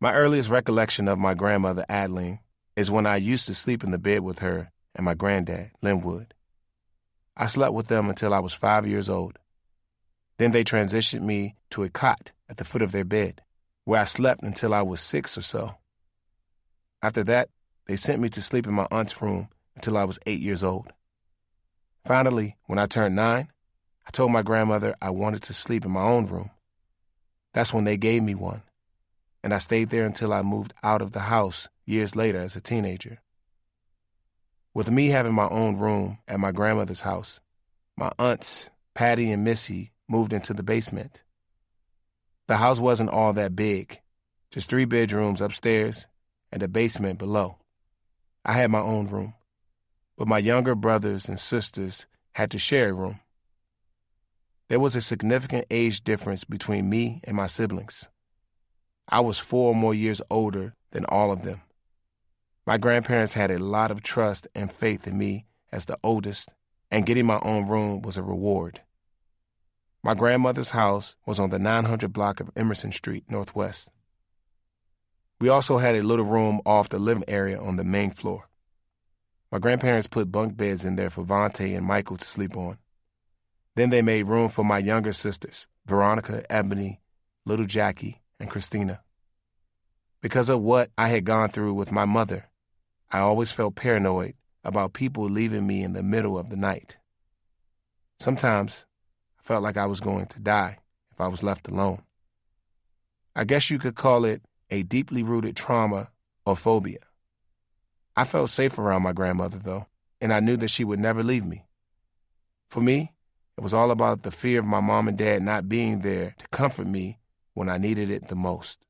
My earliest recollection of my grandmother, Adeline, is when I used to sleep in the bed with her and my granddad, Linwood. I slept with them until I was 5 years old. Then they transitioned me to a cot at the foot of their bed, where I slept until I was 6 or so. After that, they sent me to sleep in my aunt's room until I was 8 years old. Finally, when I turned 9, I told my grandmother I wanted to sleep in my own room. That's when they gave me one, and I stayed there until I moved out of the house years later as a teenager. With me having my own room at my grandmother's house, my aunts, Patty and Missy, moved into the basement. The house wasn't all that big, just 3 bedrooms upstairs and a basement below. I had my own room, but my younger brothers and sisters had to share a room. There was a significant age difference between me and my siblings. I was 4 more years older than all of them. My grandparents had a lot of trust and faith in me as the oldest, and getting my own room was a reward. My grandmother's house was on the 900 block of Emerson Street, Northwest. We also had a little room off the living area on the main floor. My grandparents put bunk beds in there for Vontae and Michael to sleep on. Then they made room for my younger sisters, Veronica, Ebony, little Jackie, and Christina. Because of what I had gone through with my mother, I always felt paranoid about people leaving me in the middle of the night. Sometimes I felt like I was going to die if I was left alone. I guess you could call it a deeply rooted trauma or phobia. I felt safe around my grandmother, though, and I knew that she would never leave me. For me, it was all about the fear of my mom and dad not being there to comfort me when I needed it the most.